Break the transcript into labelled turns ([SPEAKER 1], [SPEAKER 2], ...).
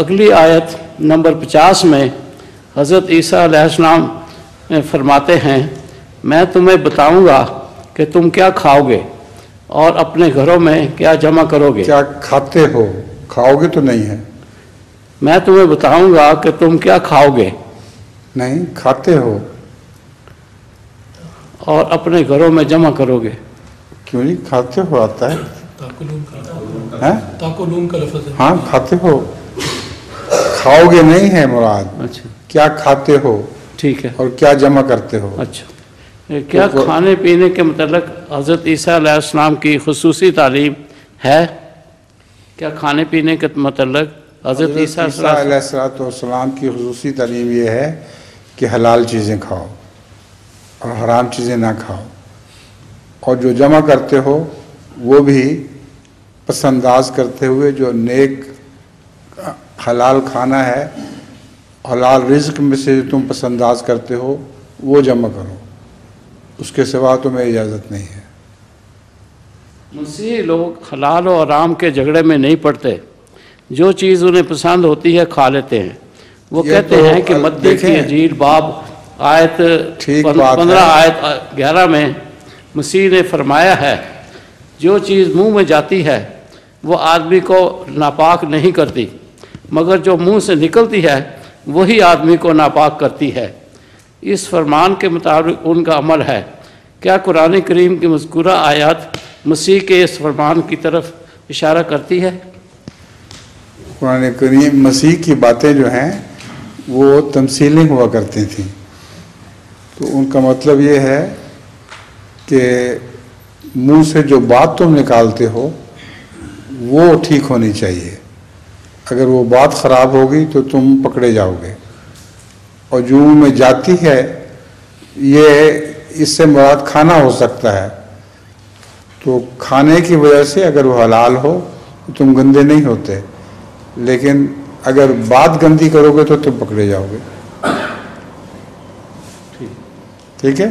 [SPEAKER 1] اگلی آیت نمبر 50 میں حضرت عیسیٰ علیہ السلام فرماتے ہیں میں تمہیں بتاؤں گا کہ تم کیا کھاؤ گے اور اپنے گھروں میں کیا جمع کرو گے۔
[SPEAKER 2] کیا کھاتے ہو، کھاؤ گے تو نہیں ہے،
[SPEAKER 1] میں تمہیں بتاؤں گا کہ تم کیا کھاؤ گے،
[SPEAKER 2] نہیں کھاتے ہو،
[SPEAKER 1] اور اپنے گھروں میں جمع کرو گے۔
[SPEAKER 2] کیوں نہیں کھاتے ہو آتا ہے،
[SPEAKER 3] تاکلون کا لفظ ہے۔
[SPEAKER 2] ہاں کھاتے ہو، کھاؤ گے نہیں ہے مراد،
[SPEAKER 1] اچھا
[SPEAKER 2] کیا کھاتے ہو
[SPEAKER 1] ٹھیک ہے۔
[SPEAKER 2] اور کیا جمع کرتے ہو۔
[SPEAKER 1] اچھا، کیا کھانے پینے کے متعلق حضرت عیسیٰ علیہ السلام کی خصوصی تعلیم ہے؟ کیا کھانے پینے کے متعلق حضرت عیسیٰ
[SPEAKER 2] علیہ السلام کی خصوصی تعلیم یہ ہے کہ حلال چیزیں کھاؤ اور حرام چیزیں نہ کھاؤ، اور جو جمع کرتے ہو وہ بھی پس انداز کرتے ہوئے جو نیک حلال کھانا ہے، حلال رزق میں سے جو تم پس انداز کرتے ہو وہ جمع کرو، اس کے سوا تمہیں اجازت نہیں ہے۔
[SPEAKER 1] مسیحی لوگ حلال و حرام کے جھگڑے میں نہیں پڑتے، جو چیز انہیں پسند ہوتی ہے کھا لیتے ہیں۔ وہ کہتے ہیں کہ متی کی انجیل باب آیت 15 آیت 11 میں مسیح نے فرمایا ہے جو چیز منہ میں جاتی ہے وہ آدمی کو ناپاک نہیں کرتی، مگر جو منہ سے نکلتی ہے وہی آدمی کو ناپاک کرتی ہے۔ اس فرمان کے مطابق ان کا عمل ہے۔ کیا قرآن کریم کی مذکورہ آیات مسیح کے اس فرمان کی طرف اشارہ کرتی ہے؟
[SPEAKER 2] قرآن کریم مسیح کی باتیں جو ہیں وہ تمثیلی ہوا کرتی تھیں، تو ان کا مطلب یہ ہے کہ منہ سے جو بات تم نکالتے ہو وہ ٹھیک ہونی چاہیے، اگر وہ بات خراب ہوگی تو تم پکڑے جاؤ گے، اور جو منہ میں جاتی ہے یہ اس سے مراد کھانا ہو سکتا ہے، تو کھانے کی وجہ سے اگر وہ حلال ہو تو تم گندے نہیں ہوتے، لیکن اگر بات گندی کرو گے تو تم پکڑے جاؤ گے۔ ٹھیک ہے؟